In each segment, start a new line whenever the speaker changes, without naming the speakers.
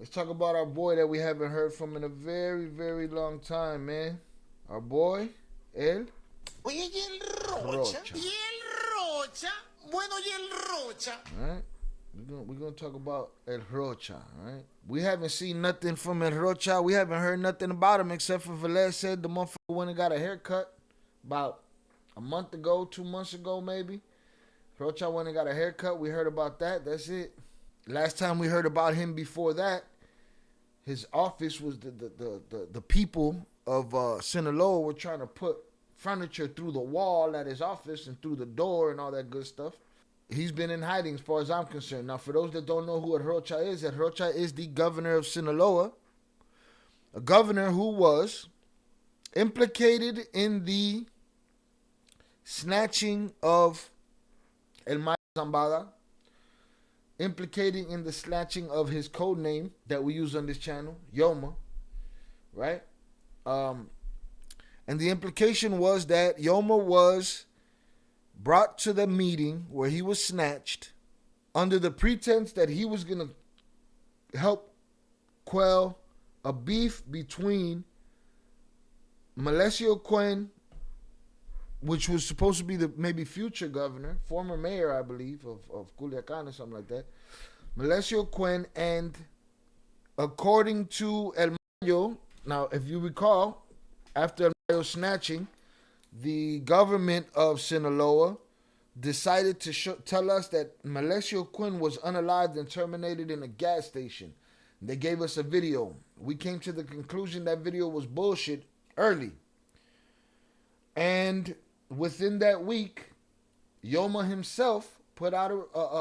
Let's talk about our boy that we haven't heard from in a very, very long time, man. Our boy, El
Oye, ¿y el Rocha?
Rocha.
¿Y el Rocha? Bueno, ¿y el Rocha?
Alright? We're gonna talk about El Rocha, alright? We haven't seen nothing from El Rocha. We haven't heard nothing about him except for Velez said the motherfucker went and got a haircut about a month ago, 2 months ago maybe. Rocha went and got a haircut. We heard about that. That's it. Last time we heard about him before that, his office was the people of Sinaloa were trying to put furniture through the wall at his office and through the door and all that good stuff. He's been in hiding as far as I'm concerned. Now, for those that don't know who El Rocha is the governor of Sinaloa, a governor who was implicated in the snatching of El Mayo Zambada, implicating in the snatching of his code name that we use on this channel, Yoma, right? And the implication was that Yoma was brought to the meeting where he was snatched under the pretense that he was going to help quell a beef between Melesio Quen, which was supposed to be the maybe future governor, former mayor, I believe, of Culiacán or something like that. Melesio Quen, and according to El Mayo, now if you recall, after El Mayo snatching, the government of Sinaloa decided to tell us that Melesio Quen was unalived and terminated in a gas station. They gave us a video. We came to the conclusion that video was bullshit early. And within that week, Yoma himself put out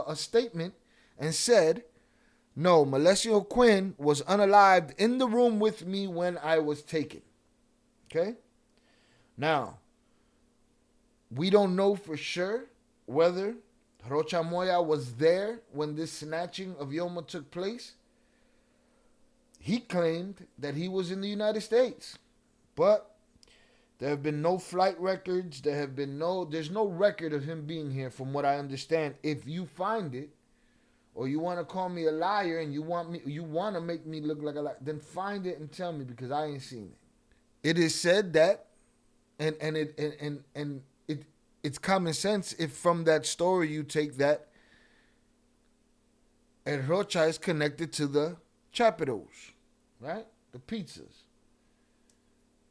a statement and said, no, Melesio Quen was unalived in the room with me when I was taken. Okay? Now, we don't know for sure whether Rocha Moya was there when this snatching of Yoma took place. He claimed that he was in the United States. But there have been no flight records. There's no record of him being here from what I understand. If you find it, or you want to call me a liar and you want to make me look like a liar, then find it and tell me, because I ain't seen it. It is said that, and it's common sense if from that story you take that El Rocha is connected to the Chapitos, right? The pizzas.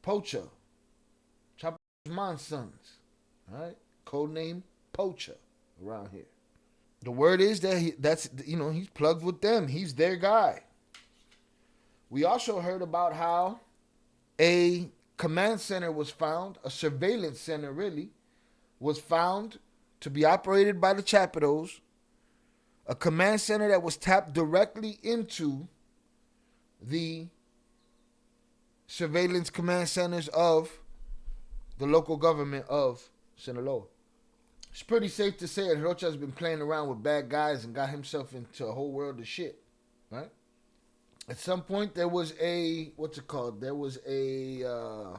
Pocha. Chapitos sons, right? Codename Pocha around here. The word is that he's plugged with them. He's their guy. We also heard about how a command center was found, a surveillance center really, was found to be operated by the Chapitos, a command center that was tapped directly into the surveillance command centers of the local government of Sinaloa. It's pretty safe to say that Rocha has been playing around with bad guys and got himself into a whole world of shit, right? At some point, there was a, There was a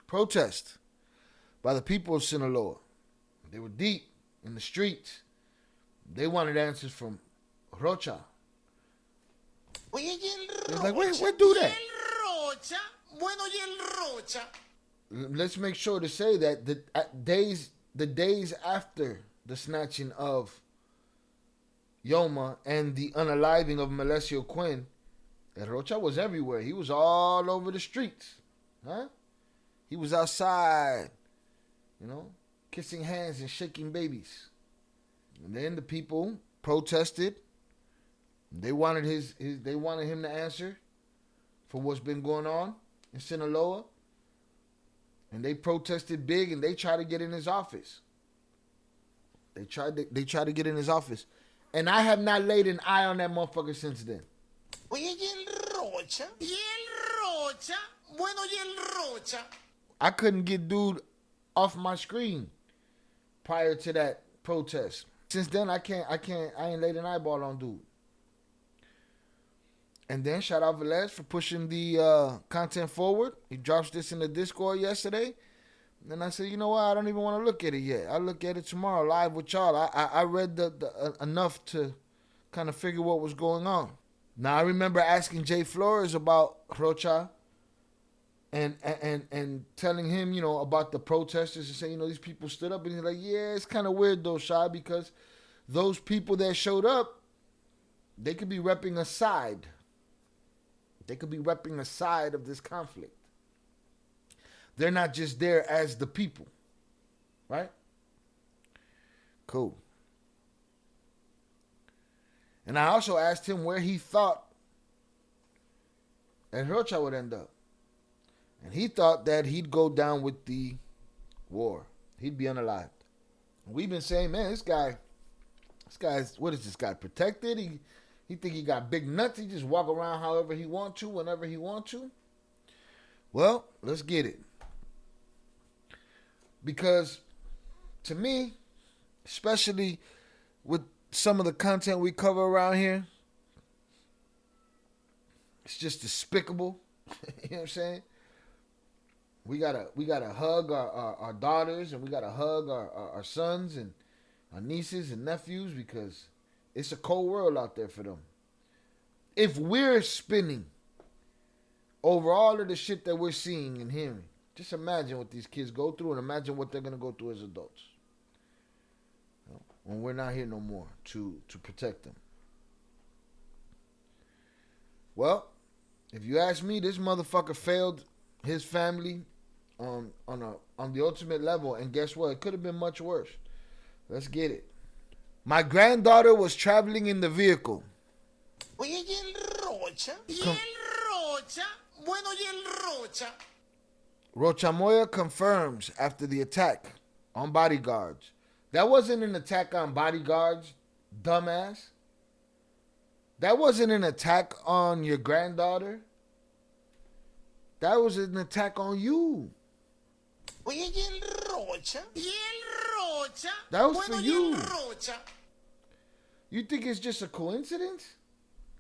protest by the people of Sinaloa. They were deep in the streets. They wanted answers from Rocha.
Oye, ¿y el Rocha?
It's like, where do that?
¿Y el Rocha? Bueno, ¿y el Rocha?
Let's make sure to say that the days after the snatching of Yoma and the unaliving of Melesio Quen, Rocha was everywhere. He was all over the streets. Huh? He was outside, kissing hands and shaking babies. And then the people protested. They wanted they wanted him to answer for what's been going on in Sinaloa. And they protested big, and they tried to get in his office. They tried to get in his office. And I have not laid an eye on that motherfucker since then.
Oye, ¿y el Rocha? ¿Y el Rocha? Bueno, ¿y el Rocha?
I couldn't get dude off my screen prior to that protest. Since then, I ain't laid an eyeball on dude. And then shout out Velez for pushing the content forward. He drops this in the Discord yesterday. And I said, you know what? I don't even want to look at it yet. I'll look at it tomorrow live with y'all. I read the enough to kind of figure what was going on. Now I remember asking Jay Flores about Rocha and telling him, you know, about the protesters and saying, you know, these people stood up, and he's like, yeah, it's kind of weird though, Shy, because those people that showed up, they could be repping a side. They could be repping a side of this conflict. They're not just there as the people, right? Cool. And I also asked him where he thought that Rocha would end up. And he thought that he'd go down with the war. He'd be unalived. We've been saying, man, this guy's, what is this guy, protected? He think he got big nuts. He just walk around however he want to, whenever he want to. Well, let's get it. Because to me, especially with some of the content we cover around here, it's just despicable. You know what I'm saying? We gotta hug our daughters, and we gotta hug our sons and our nieces and nephews, because it's a cold world out there for them. If we're spinning over all of the shit that we're seeing and hearing, just imagine what these kids go through, and imagine what they're gonna go through as adults, you know, when we're not here no more to protect them. Well, if you ask me, this motherfucker failed his family on the ultimate level, and guess what? It could have been much worse. Let's get it. My granddaughter was traveling in the vehicle.
Oye, ¿y el Rocha? ¿Y el Rocha? Bueno, ¿y el Rocha?
Rocha Moya confirms after the attack on bodyguards. That wasn't an attack on bodyguards, dumbass. That wasn't an attack on your granddaughter. That was an attack on you.
Oye, ¿y el Rocha? ¿Y el Rocha?
That was
Bueno,
for
¿y
you.
el Rocha?
You think it's just a coincidence?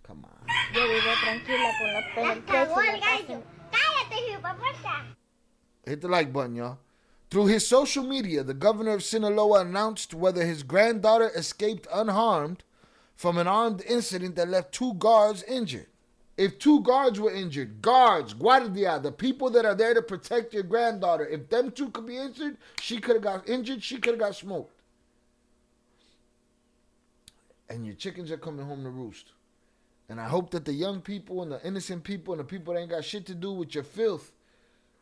Come on.
Yo vivo tranquila con los pelos en el pecho. Cállate, hijueputa.
Hit the like button, y'all. Through his social media, the governor of Sinaloa announced whether his granddaughter escaped unharmed from an armed incident that left 2 guards injured. If 2 guards were injured, guards, guardia, the people that are there to protect your granddaughter, if them 2 could be injured, she could have got injured, she could have got smoked. And your chickens are coming home to roost. And I hope that the young people and the innocent people and the people that ain't got shit to do with your filth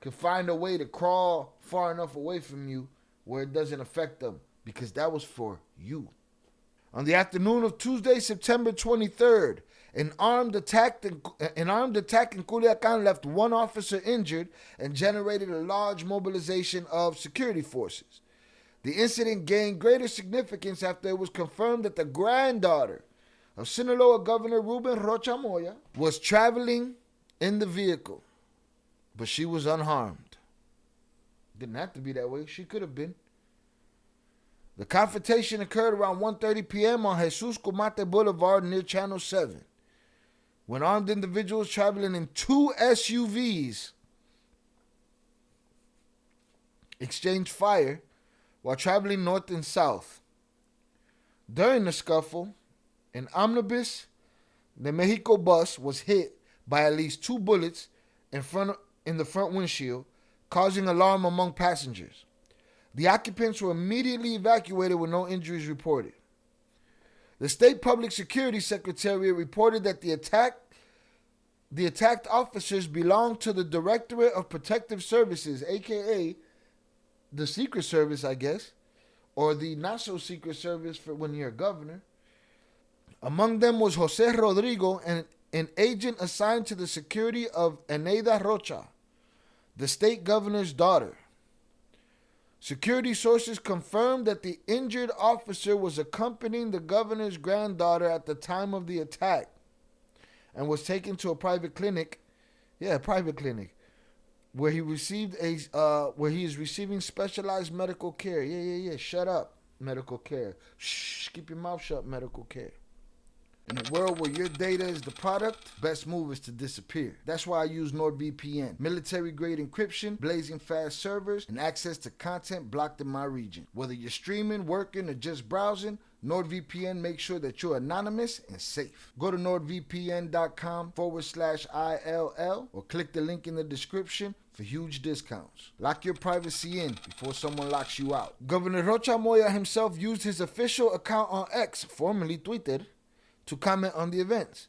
can find a way to crawl far enough away from you where it doesn't affect them, because that was for you. On the afternoon of Tuesday, September 23rd, an armed attack in Culiacán left 1 officer injured and generated a large mobilization of security forces. The incident gained greater significance after it was confirmed that the granddaughter of Sinaloa Governor Rocha Moya was traveling in the vehicle, but she was unharmed. Didn't have to be that way. She could have been. The confrontation occurred around 1:30 p.m. on Jesus Comate Boulevard near Channel 7, when armed individuals traveling in 2 SUVs exchanged fire while traveling north and south. During the scuffle, an omnibus, the Mexico bus, was hit by at least 2 bullets in the front windshield, causing alarm among passengers. The occupants were immediately evacuated with no injuries reported. The State Public Security Secretariat reported that the attacked officers belonged to the Directorate of Protective Services, aka the Secret Service, I guess, or the not so Secret Service for when you're a governor. Among them was Jose Rodrigo, an agent assigned to the security of Eneida Rocha, the state governor's daughter. Security sources confirmed that the injured officer was accompanying the governor's granddaughter at the time of the attack and was taken to a private clinic, where he is receiving specialized medical care. Shut up, medical care. Shh, keep your mouth shut, medical care. In a world where your data is the product, best move is to disappear. That's why I use NordVPN. Military-grade encryption, blazing fast servers, and access to content blocked in my region. Whether you're streaming, working, or just browsing, NordVPN makes sure that you're anonymous and safe. Go to nordvpn.com/ILL or click the link in the description for huge discounts. Lock your privacy in before someone locks you out. Governor Rocha Moya himself used his official account on X, formerly Twitter, to comment on the events.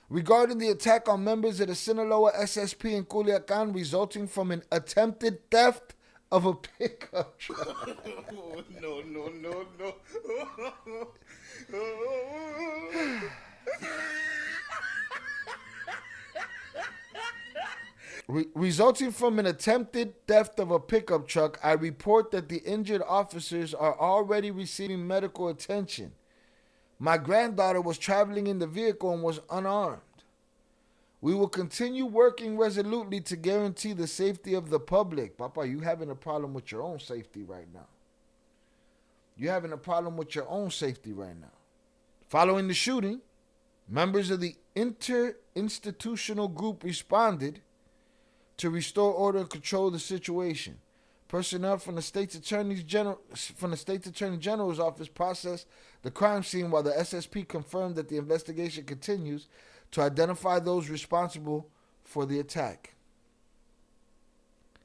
Regarding the attack on members of the Sinaloa SSP in Culiacán resulting from an attempted theft of a pickup truck.
No.
Resulting from an attempted theft of a pickup truck, I report that the injured officers are already receiving medical attention. My granddaughter was traveling in the vehicle and was unarmed. We will continue working resolutely to guarantee the safety of the public. Papa, you having a problem with your own safety right now. You're having a problem with your own safety right now. Following the shooting, members of the inter-institutional group responded to restore order and control the situation. Personnel from the State's Attorney General's office processed the crime scene while the SSP confirmed that the investigation continues to identify those responsible for the attack.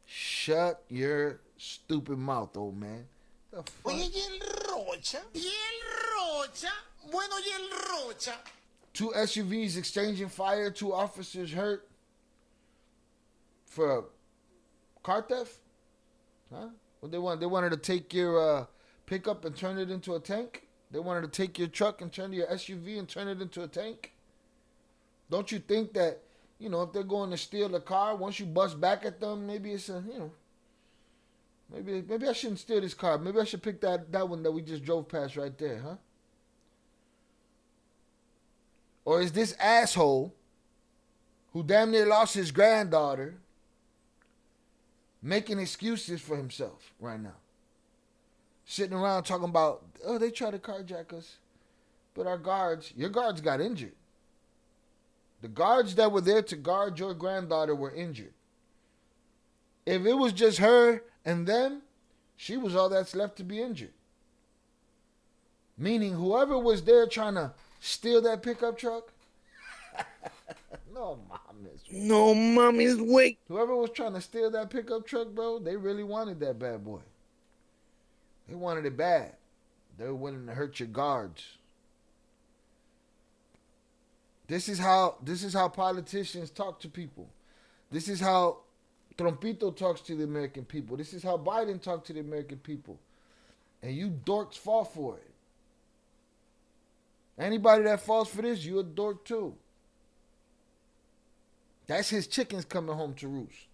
Shut your stupid mouth, old man. The fuck?
Oye, ¿y el Rocha? ¿Y el Rocha? Bueno, ¿y el Rocha?
2 SUVs exchanging fire, 2 officers hurt for car theft? Huh? What they want? They wanted to take your pickup and turn it into a tank? They wanted to take your truck and turn your SUV and turn it into a tank? Don't you think that, if they're going to steal a car, once you bust back at them, maybe it's maybe I shouldn't steal this car. Maybe I should pick that one that we just drove past right there, huh? Or is this asshole who damn near lost his granddaughter making excuses for himself right now? Sitting around talking about, they tried to carjack us, but your guards got injured. The guards that were there to guard your granddaughter were injured. If it was just her and them, she was all that's left to be injured. Meaning whoever was there trying to steal that pickup truck, no mommy's wait. Whoever was trying to steal that pickup truck, bro, they really wanted that bad boy. They wanted it bad. They were willing to hurt your guards. This is how politicians talk to people. This is how Trumpito talks to the American people. This is how Biden talks to the American people. And you dorks fall for it. Anybody that falls for this, you a dork too. That's his chickens coming home to roost.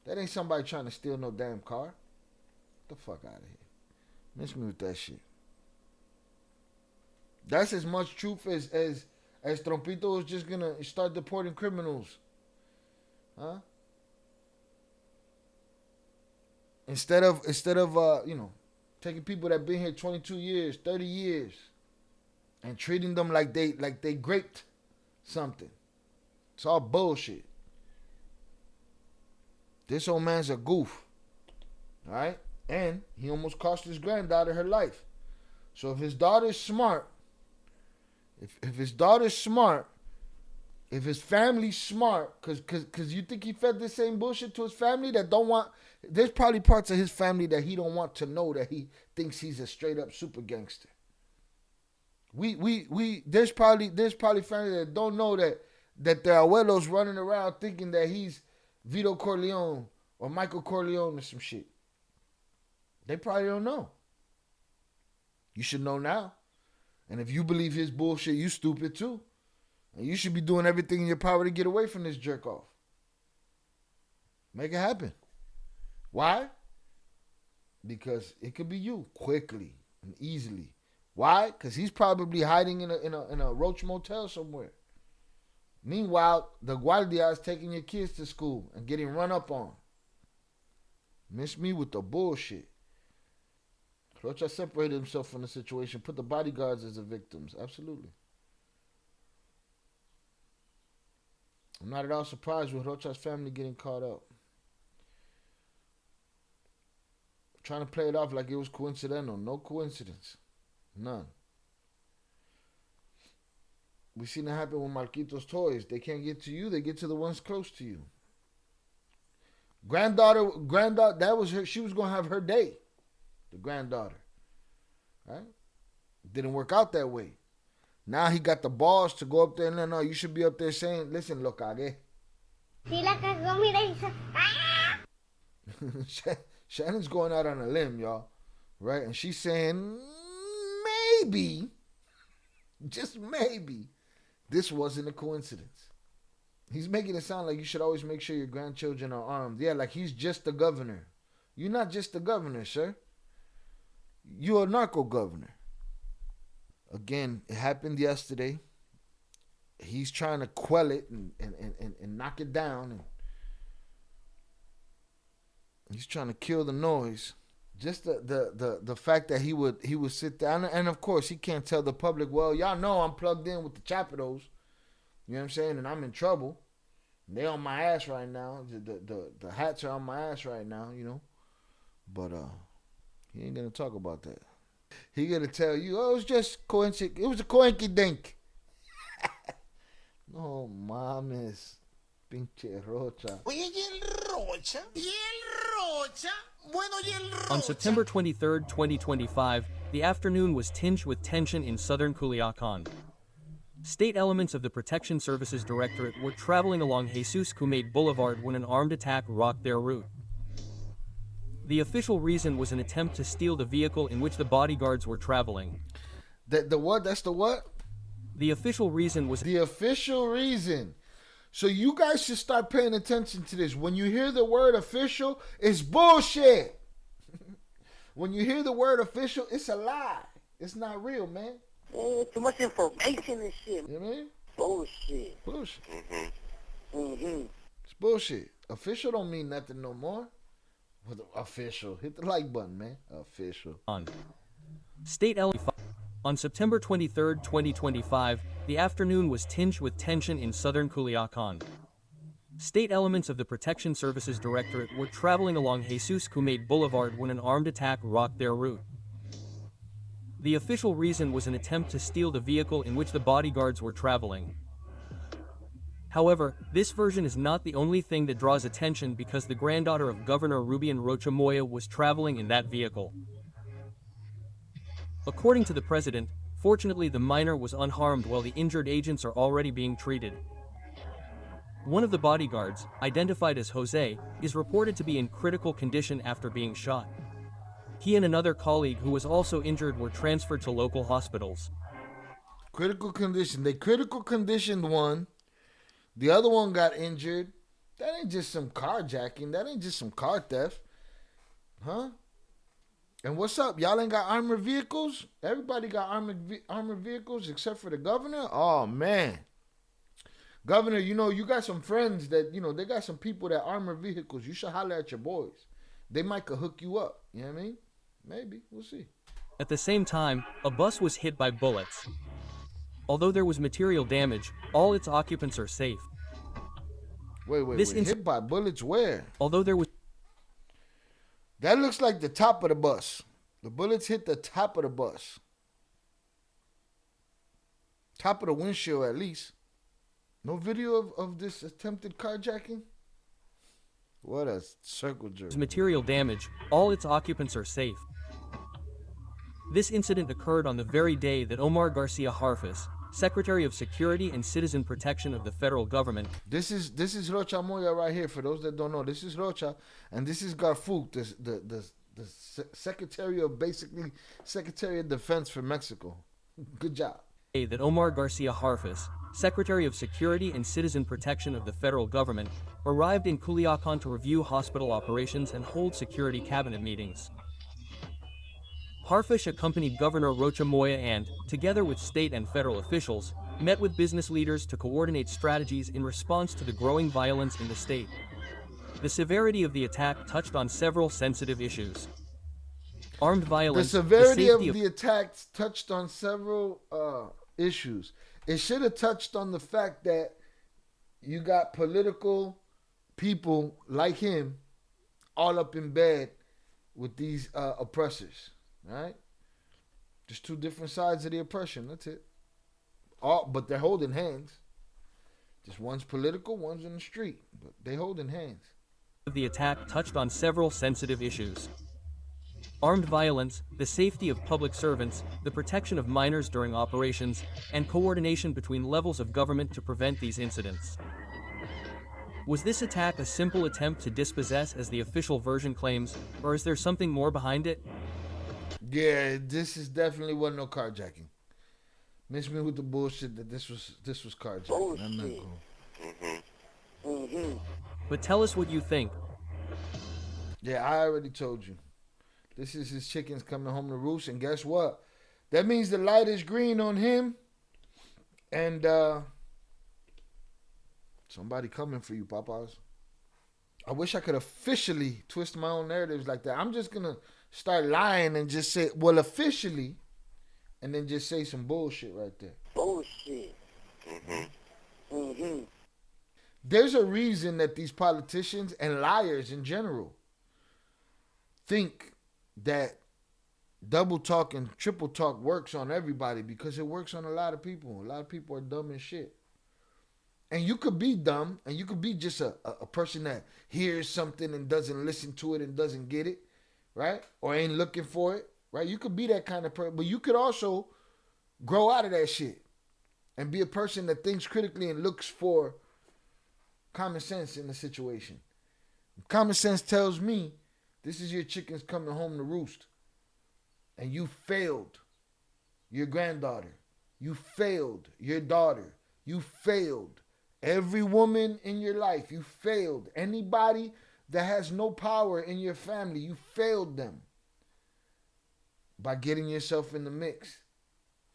That ain't somebody trying to steal no damn car. Get the fuck out of here. Miss me with that shit. That's as much truth as Trumpito is just gonna start deporting criminals. Huh? Instead of taking people that been here 22 years, 30 years and treating them like they graped something. It's all bullshit. This old man's a goof. All right? And he almost cost his granddaughter her life. So if his daughter's smart, if his daughter's smart, if his family's smart, because you think he fed the same bullshit to his family that don't want, there's probably parts of his family that he don't want to know that he thinks he's a straight up super gangster. There's probably family that don't know that their abuelos running around thinking that he's Vito Corleone or Michael Corleone or some shit. They probably don't know. You should know now. And if you believe his bullshit, you stupid too. And you should be doing everything in your power to get away from this jerk off. Make it happen. Why? Because it could be you quickly and easily. Why? Because he's probably hiding in a Rocha motel somewhere. Meanwhile, the guardia is taking your kids to school and getting run up on. Miss me with the bullshit. Rocha separated himself from the situation, put the bodyguards as the victims. Absolutely. I'm not at all surprised with Rocha's family getting caught up. Trying to play it off like it was coincidental. No coincidence. None. We seen it happen with Marquitos Toys. They can't get to you, they get to the ones close to you. Granddaughter, that was her. She was going to have her day. The granddaughter. Right? Didn't work out that way. Now he got the balls to go up there and no, you should be up there saying, listen, lo cagué.
Sí la cagó, mira, y dice, ¡ah!
Shannon's going out on a limb, y'all. Right? And she's saying, maybe, just maybe, this wasn't a coincidence. He's making it sound like you should always make sure your grandchildren are armed. Yeah, like he's just the governor. You're not just the governor, sir. You're a narco governor. Again, it happened yesterday. He's trying to quell it and knock it down. And he's trying to kill the noise. Just the fact that he would sit down. And of course, he can't tell the public, well, y'all know I'm plugged in with the Chapitos. You know what I'm saying? And I'm in trouble. They on my ass right now. The hats are on my ass right now, you know. But he ain't going to talk about that. He gonna tell you, oh, it was just coincidence. It was a coinky-dink. No mames, pinche Rocha.
Oye, ¿y el Rocha? ¿Y el Rocha? Bueno, ¿y el Rocha?
On September 23, 2025, the afternoon was tinged with tension in southern Culiacán. State elements of the Protection Services Directorate were traveling along Jesus Kumaid Boulevard when an armed attack rocked their route. The official reason was an attempt to steal the vehicle in which the bodyguards were traveling.
The what? That's the what?
The official reason was...
The official reason. So you guys should start paying attention to this. When you hear the word official, it's bullshit. When you hear the word official, it's a lie. It's not real, man.
Too much information and shit.
You know what I mean?
Bullshit.
Bullshit.
Mm-hmm.
It's bullshit. Official don't mean nothing no more. Official. Hit the like button, man. Official.
On September 23, 2025, the afternoon was tinged with tension in southern Culiacán. State elements of the Protection Services Directorate were traveling along Jesus Kumaid Boulevard when an armed attack rocked their route. The official reason was an attempt to steal the vehicle in which the bodyguards were traveling. However, this version is not the only thing that draws attention because the granddaughter of Governor Rocha Moya was traveling in that vehicle. According to the president, fortunately the minor was unharmed while the injured agents are already being treated. One of the bodyguards, identified as Jose, is reported to be in critical condition after being shot. He and another colleague who was also injured were transferred to local hospitals.
Critical condition. They critical conditioned one. The other one got injured. That ain't just some carjacking. That ain't just some car theft. Huh? And what's up? Y'all ain't got armored vehicles? Everybody got armored vehicles except for the governor? Oh, man. Governor, you know, you got some friends that, you know, they got some people that armor vehicles. You should holler at your boys. They might could hook you up. You know what I mean? Maybe. We'll see.
At the same time, a bus was hit by bullets. Although there was material damage, all its occupants are safe.
Wait. Hit by bullets where?
Although there was...
That looks like the top of the bus. The bullets hit the top of the bus. Top of the windshield, at least. No video of this attempted carjacking? What a circle jerk.
Material damage, all its occupants are safe. This incident occurred on the very day that Omar Garcia Harfuss, Secretary of Security and Citizen Protection of the federal government.
This is Rocha Moya right here. For those that don't know, this is Rocha, and this is Garfuk, the Secretary of Defense for Mexico. Good job.
That Omar Garcia Harfuss, Secretary of Security and Citizen Protection of the federal government, arrived in Culiacán to review hospital operations and hold security cabinet meetings. Harfuss accompanied Governor Rocha Moya and, together with state and federal officials, met with business leaders to coordinate strategies in response to the growing violence in the state. The severity of the attack touched on several sensitive issues. Armed violence,
the severity of the attacks touched on several issues. It should have touched on the fact that you got political people like him all up in bed with these oppressors, right? Just two different sides of the oppression. That's it. But they're holding hands. Just one's political, one's in the street, but they holding hands.
The attack touched on several sensitive issues. Armed violence, the safety of public servants, the protection of minors during operations, and coordination between levels of government to prevent these incidents. Was this attack a simple attempt to dispossess as the official version claims, or is there something more behind it?
Yeah, this is definitely wasn't no carjacking. Miss me with the bullshit that this was carjacking.
Bullshit.
I'm not going.
But tell us what you think.
Yeah, I already told you. This is his chickens coming home to roost, and guess what? That means the light is green on him, and somebody coming for you, Papas. I wish I could officially twist my own narratives like that. I'm just gonna start lying and just say, well, officially, and then just say some bullshit right there.
Bullshit.
There's a reason that these politicians and liars in general think that double talk and triple talk works on everybody, because it works on a lot of people. A lot of people are dumb as shit. And you could be dumb, and you could be just a person that hears something and doesn't listen to it and doesn't get it, right? Or ain't looking for it, right? You could be that kind of person, but you could also grow out of that shit and be a person that thinks critically and looks for common sense in the situation. Common sense tells me this is your chickens coming home to roost, and you failed your granddaughter. You failed your daughter. You failed every woman in your life. You failed anybody that has no power in your family. You failed them by getting yourself in the mix.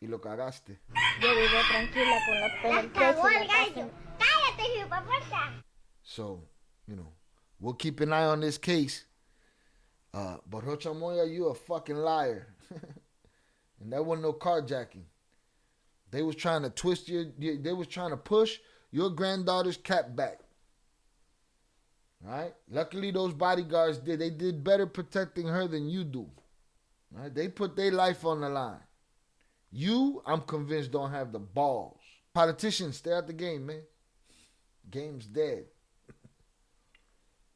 Y lo cagaste.
Yo vivo tranquila con la pena. Cállate, hijo, puerta.
So, we'll keep an eye on this case. But Rocha Moya, you a fucking liar. And that wasn't no carjacking. They was trying to twist they was trying to push your granddaughter's cap back. Right? Luckily, those bodyguards they did better protecting her than you do. Right? They put their life on the line. You, I'm convinced, don't have the balls. Politicians, stay out the game, man. Game's dead.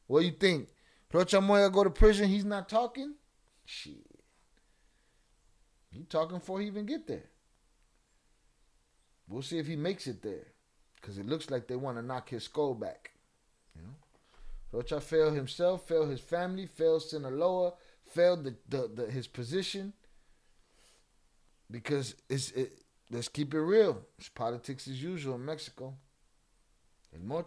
What do you think? Rocha Moya go to prison, he's not talking? Shit. He talking before he even get there. We'll see if he makes it there. Because it looks like they want to knock his skull back. Rocha failed himself, failed his family, failed Sinaloa, failed his position. Because let's keep it real. It's politics as usual in Mexico. El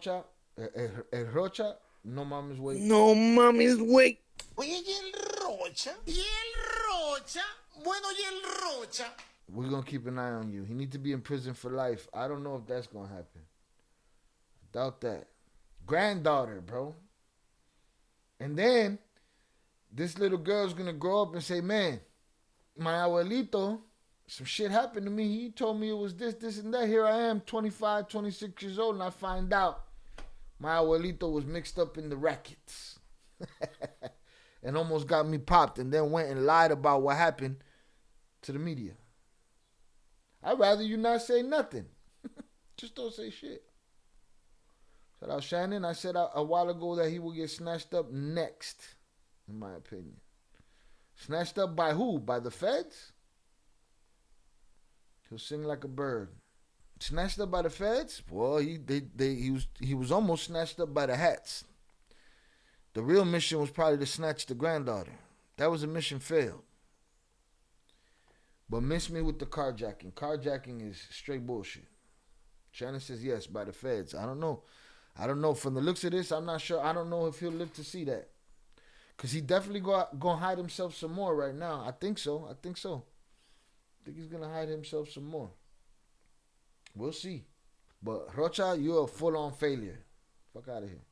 Rocha, no mames wait.
No mames, güey. Oye, ¿y el Rocha? ¿Y el Rocha? Bueno, ¿y el Rocha?
We're going to keep an eye on you. He needs to be in prison for life. I don't know if that's going to happen. I doubt that. Granddaughter, bro. And then, this little girl's going to grow up and say, man, my abuelito, some shit happened to me. He told me it was this, and that. Here I am, 25, 26 years old, and I find out my abuelito was mixed up in the rackets. And almost got me popped, and then went and lied about what happened to the media. I'd rather you not say nothing. Just don't say shit. Shout out Shannon. I said a while ago that he will get snatched up next, in my opinion. Snatched up by who? By the feds? He'll sing like a bird. Snatched up by the feds? Well, he was almost snatched up by the hats. The real mission was probably to snatch the granddaughter. That was a mission failed. But miss me with the carjacking. Carjacking is straight bullshit. Shannon says yes, by the feds. I don't know. From the looks of this, I'm not sure. I don't know if he'll live to see that. Because he definitely gonna hide himself some more right now. I think so. I think he's going to hide himself some more. We'll see. But Rocha, you're a full-on failure. Fuck out of here.